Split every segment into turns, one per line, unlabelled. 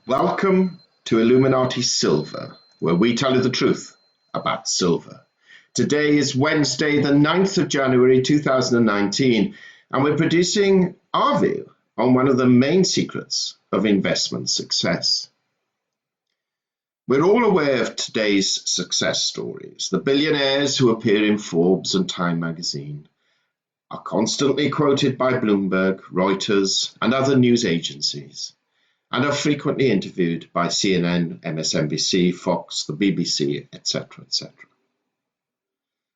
Welcome to Illuminati Silver, where we tell you the truth about silver. Today is Wednesday, the 9th of January 2019, and we're producing our view on one of the main secrets of investment success. We're all aware of today's success stories. The billionaires who appear in Forbes and Time magazine are constantly quoted by Bloomberg, Reuters, and other news agencies, and are frequently interviewed by CNN, MSNBC, Fox, the BBC, etc., etc.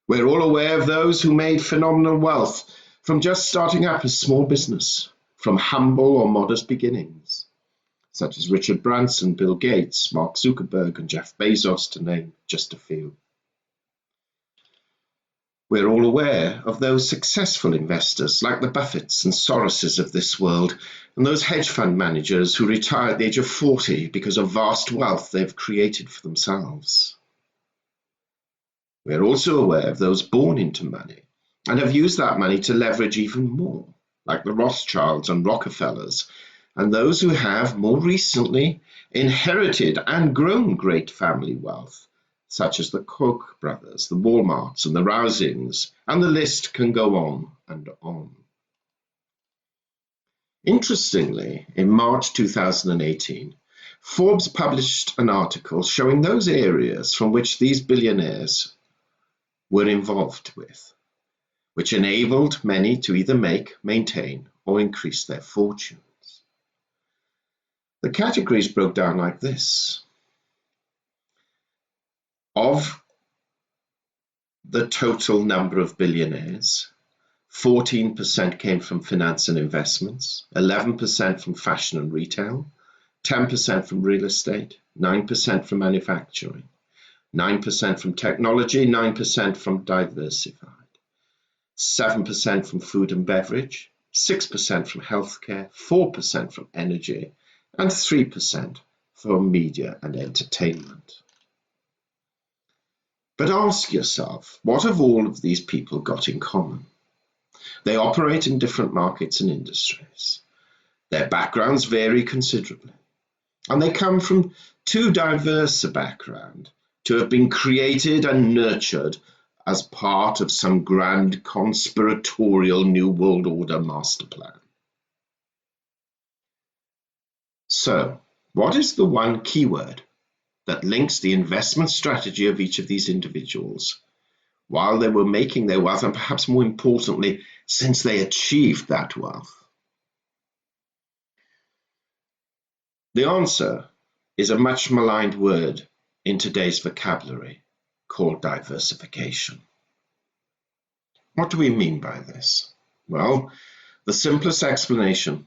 We're all aware of those who made phenomenal wealth from just starting up a small business, from humble or modest beginnings, such as Richard Branson, Bill Gates, Mark Zuckerberg, and Jeff Bezos, to name just a few. We're all aware of those successful investors like the Buffetts and Soroses of this world, and those hedge fund managers who retire at the age of 40 because of vast wealth they've created for themselves. We're also aware of those born into money and have used that money to leverage even more, like the Rothschilds and Rockefellers, and those who have more recently inherited and grown great family wealth, such as the Koch brothers, the Walmarts, and the Rousings, and the list can go on and on. Interestingly, in March 2018, Forbes published an article showing those areas from which these billionaires were involved with, which enabled many to either make, maintain, or increase their fortunes. The categories broke down like this. Of the total number of billionaires, 14% came from finance and investments, 11% from fashion and retail, 10% from real estate, 9% from manufacturing, 9% from technology, 9% from diversified, 7% from food and beverage, 6% from healthcare, 4% from energy, and 3% from media and entertainment. But ask yourself, what have all of these people got in common? They operate in different markets and industries. Their backgrounds vary considerably, and they come from too diverse a background to have been created and nurtured as part of some grand conspiratorial New World Order master plan. So, what is the one keyword that links the investment strategy of each of these individuals while they were making their wealth, and perhaps more importantly, since they achieved that wealth? The answer is a much maligned word in today's vocabulary called diversification. What do we mean by this? Well, the simplest explanation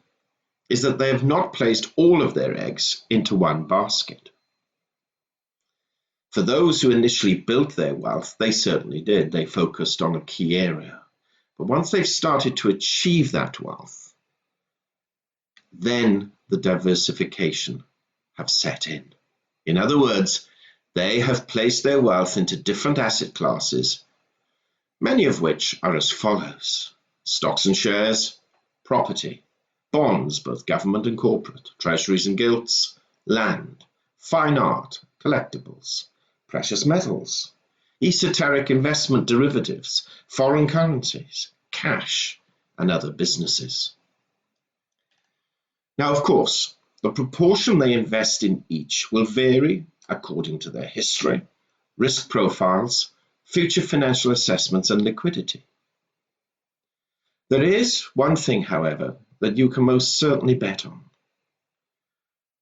is that they have not placed all of their eggs into one basket. For those who initially built their wealth, they certainly did. They focused on a key area. But once they've started to achieve that wealth, then the diversification have set in. In other words, they have placed their wealth into different asset classes, many of which are as follows: stocks and shares, property, bonds, both government and corporate, treasuries and gilts, land, fine art, collectibles, precious metals, esoteric investment derivatives, foreign currencies, cash, and other businesses. Now, of course, the proportion they invest in each will vary according to their history, risk profiles, future financial assessments, and liquidity. There is one thing, however, that you can most certainly bet on.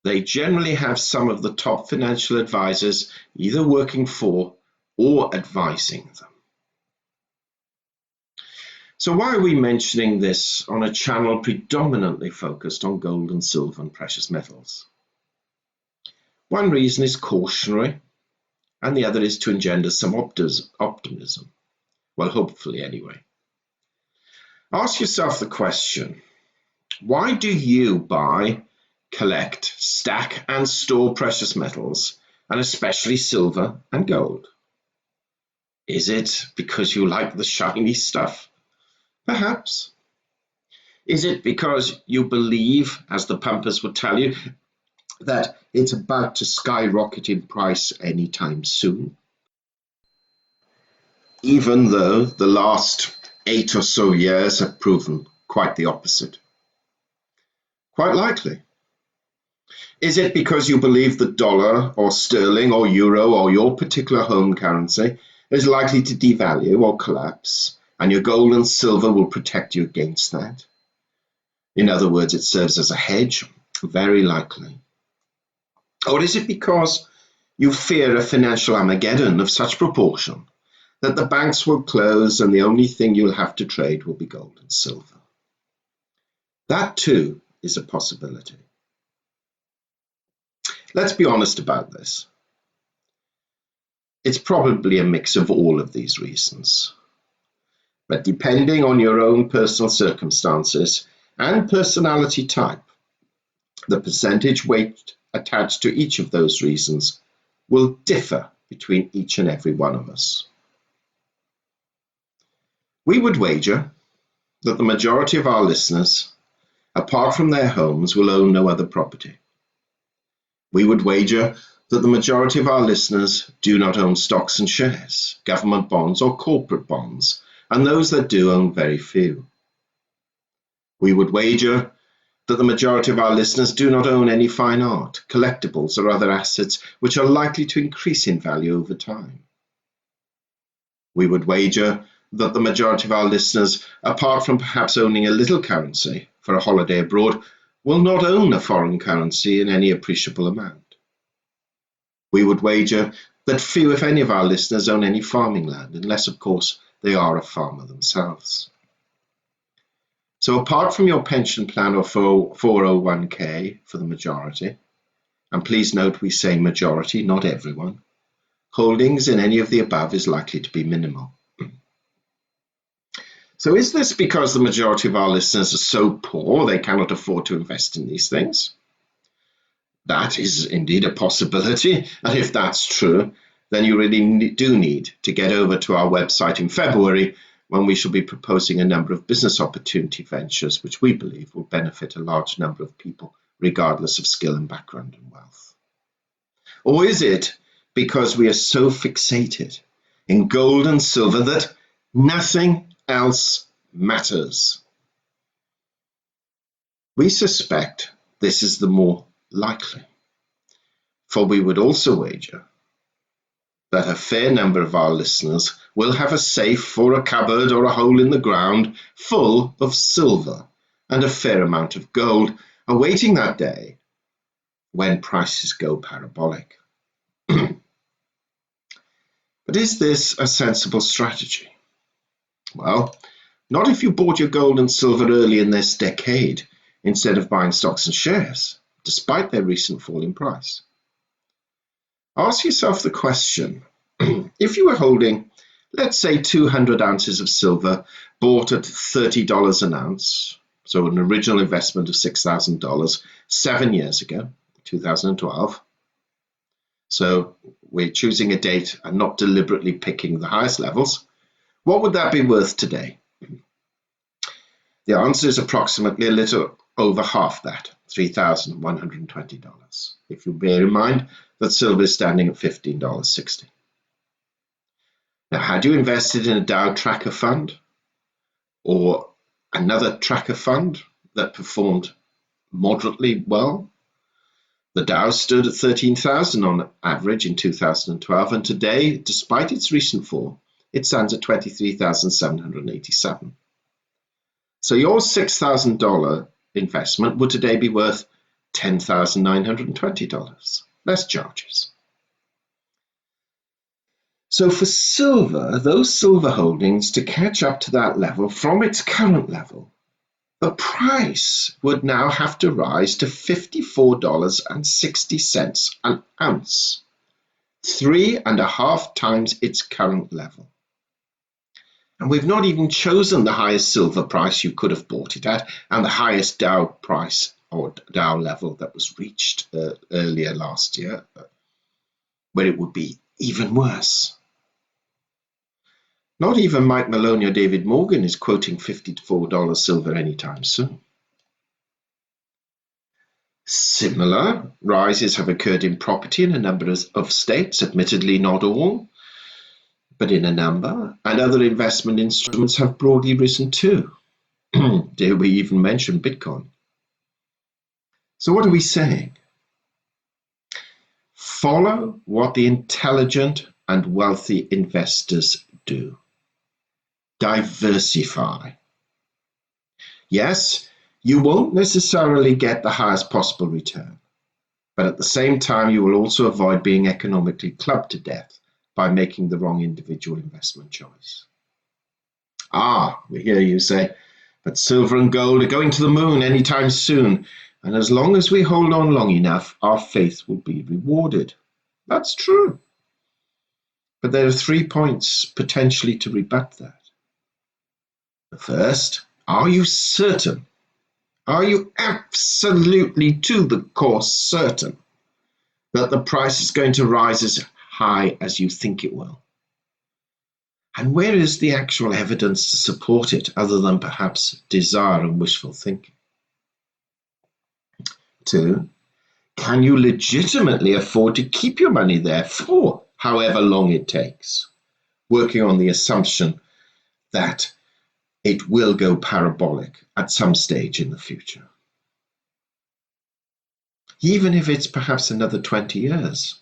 They generally have some of the top financial advisors either working for or advising them. So why are we mentioning this on a channel predominantly focused on gold and silver and precious metals? One reason is cautionary, and the other is to engender some optimism. Well, hopefully anyway. Ask yourself the question, why do you buy, collect, stack, and store precious metals, and especially silver and gold? Is it because you like the shiny stuff? Perhaps. Is it because you believe, as the pumpers would tell you, that it's about to skyrocket in price anytime soon, even though the last 8 or so years have proven quite the opposite? Quite likely. Is it because you believe the dollar or sterling or euro or your particular home currency is likely to devalue or collapse, and your gold and silver will protect you against that? In other words, it serves as a hedge? Very likely. Or is it because you fear a financial Armageddon of such proportion that the banks will close and the only thing you'll have to trade will be gold and silver? That too is a possibility. Let's be honest about this. It's probably a mix of all of these reasons. But depending on your own personal circumstances and personality type, the percentage weight attached to each of those reasons will differ between each and every one of us. We would wager that the majority of our listeners, apart from their homes, will own no other property. We would wager that the majority of our listeners do not own stocks and shares, government bonds or corporate bonds, and those that do own very few. We would wager that the majority of our listeners do not own any fine art, collectibles, or other assets which are likely to increase in value over time. We would wager that the majority of our listeners, apart from perhaps owning a little currency for a holiday abroad, will not own a foreign currency in any appreciable amount. We would wager that few, if any, of our listeners own any farming land, unless, of course, they are a farmer themselves. So apart from your pension plan or 401k for the majority, and please note we say majority, not everyone, holdings in any of the above is likely to be minimal. So is this because the majority of our listeners are so poor they cannot afford to invest in these things? That is indeed a possibility, and if that's true, then you really do need to get over to our website in February, when we shall be proposing a number of business opportunity ventures which we believe will benefit a large number of people, regardless of skill and background and wealth. Or is it because we are so fixated in gold and silver that nothing else matters? We suspect this is the more likely, for we would also wager that a fair number of our listeners will have a safe or a cupboard or a hole in the ground full of silver and a fair amount of gold, awaiting that day when prices go parabolic. But is this a sensible strategy? Well, not if you bought your gold and silver early in this decade instead of buying stocks and shares, despite their recent fall in price. Ask yourself the question, if you were holding, let's say, 200 ounces of silver bought at $30 an ounce, so an original investment of $6,000 7 years ago, 2012. So we're choosing a date and not deliberately picking the highest levels. What would that be worth today? The answer is approximately a little over half that, $3,120, if you bear in mind that silver is standing at $15.60. Now, had you invested in a Dow tracker fund or another tracker fund that performed moderately well, the Dow stood at 13,000 on average in 2012, and today, despite its recent fall, it stands at 23,787. So your $6,000 investment would today be worth $10,920, less charges. So for silver, those silver holdings, to catch up to that level from its current level, the price would now have to rise to $54.60 an ounce, 3.5 times its current level. And we've not even chosen the highest silver price you could have bought it at, and the highest Dow price or Dow level that was reached earlier last year, where it would be even worse. Not even Mike Maloney or David Morgan is quoting $54 silver anytime soon. Similar rises have occurred in property in a number of states, admittedly not all, but in a number, and other investment instruments have broadly risen too. Dare we even mention Bitcoin? So what are we saying? Follow what the intelligent and wealthy investors do. Diversify. Yes, you won't necessarily get the highest possible return, but at the same time, you will also avoid being economically clubbed to death by making the wrong individual investment choice. We hear you say, but silver and gold are going to the moon anytime soon, and as long as we hold on long enough, our faith will be rewarded. That's true. But there are 3 points potentially to rebut that. The first, are you certain? Are you absolutely to the core certain that the price is going to rise as high as you think it will? And where is the actual evidence to support it other than perhaps desire and wishful thinking? 2, can you legitimately afford to keep your money there for however long it takes, working on the assumption that it will go parabolic at some stage in the future? Even if it's perhaps another 20 years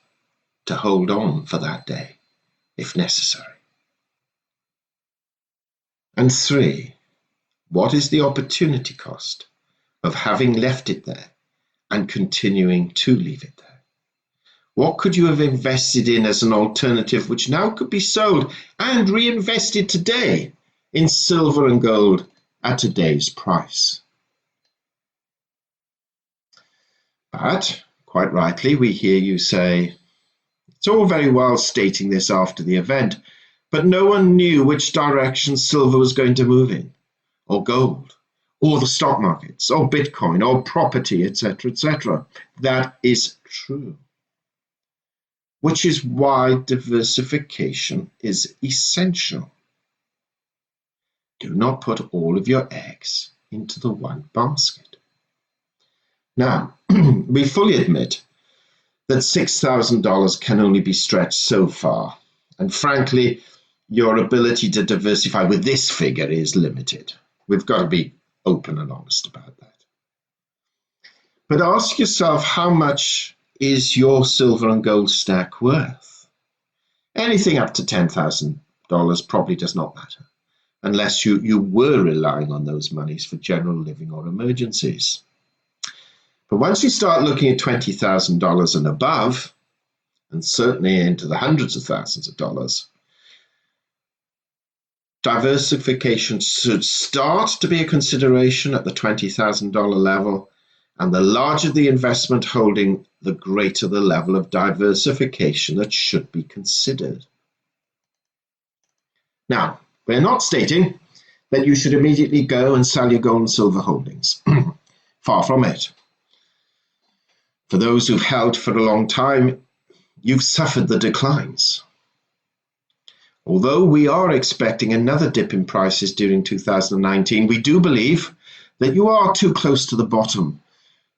to hold on for that day, if necessary. And 3, what is the opportunity cost of having left it there and continuing to leave it there? What could you have invested in as an alternative which now could be sold and reinvested today in silver and gold at today's price? But, quite rightly, we hear you say, it's all very well stating this after the event, but no one knew which direction silver was going to move in, or gold, or the stock markets, or Bitcoin, or property, etc., etc. That is true. Which is why diversification is essential. Do not put all of your eggs into the one basket. Now, we fully admit that $6,000 can only be stretched so far, and frankly, your ability to diversify with this figure is limited. We've got to be open and honest about that. But ask yourself, how much is your silver and gold stack worth? Anything up to $10,000 probably does not matter, unless you were relying on those monies for general living or emergencies. But once you start looking at $20,000 and above, and certainly into the hundreds of thousands of dollars, diversification should start to be a consideration at the $20,000 level, and the larger the investment holding, the greater the level of diversification that should be considered. Now, we're not stating that you should immediately go and sell your gold and silver holdings. Far from it. For those who've held for a long time, you've suffered the declines. Although we are expecting another dip in prices during 2019, we do believe that you are too close to the bottom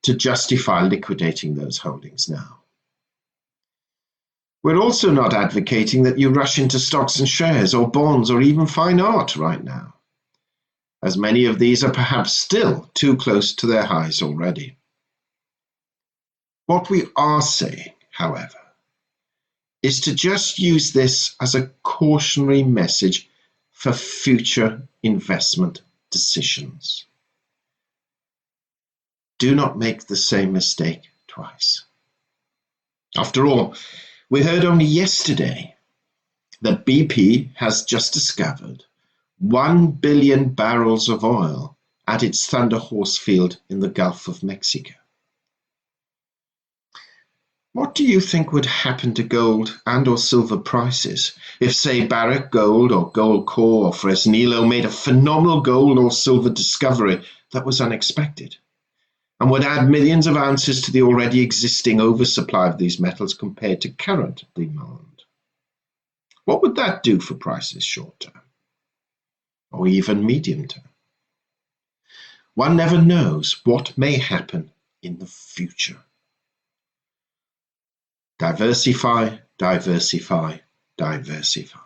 to justify liquidating those holdings now. We're also not advocating that you rush into stocks and shares or bonds or even fine art right now, as many of these are perhaps still too close to their highs already. What we are saying, however, is to just use this as a cautionary message for future investment decisions. Do not make the same mistake twice. After all, we heard only yesterday that BP has just discovered 1 billion barrels of oil at its Thunder Horse field in the Gulf of Mexico. What do you think would happen to gold and or silver prices if, say, Barrick Gold or Goldcorp or Fresnillo made a phenomenal gold or silver discovery that was unexpected and would add millions of ounces to the already existing oversupply of these metals compared to current demand? What would that do for prices short term or even medium term? One never knows what may happen in the future. Diversify, diversify, diversify.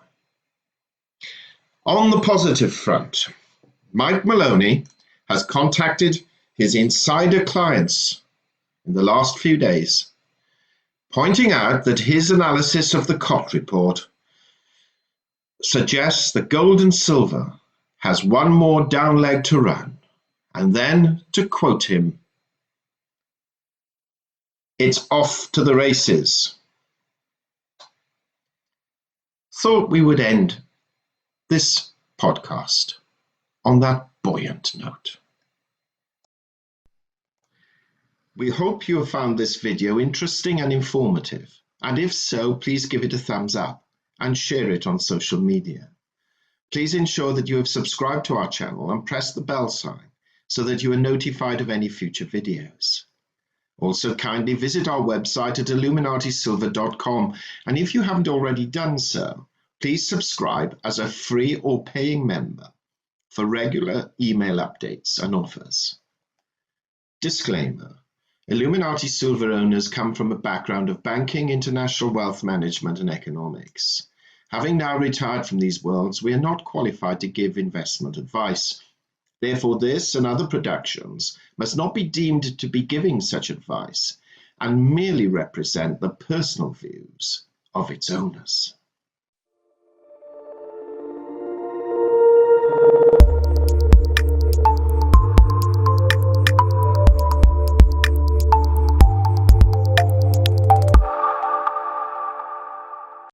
On the positive front, Mike Maloney has contacted his insider clients in the last few days, pointing out that his analysis of the Koch report suggests that gold and silver has one more down leg to run, and then, to quote him, "It's off to the races." Thought we would end this podcast on that buoyant note. We hope you have found this video interesting and informative, and if so, please give it a thumbs up and share it on social media. Please ensure that you have subscribed to our channel and press the bell sign so that you are notified of any future videos. Also, kindly visit our website at illuminatisilver.com, and if you haven't already done so, please subscribe as a free or paying member for regular email updates and offers. Disclaimer: Illuminati Silver owners come from a background of banking, international wealth management, and economics. Having now retired from these worlds, we are not qualified to give investment advice. Therefore, this and other productions must not be deemed to be giving such advice and merely represent the personal views of its owners.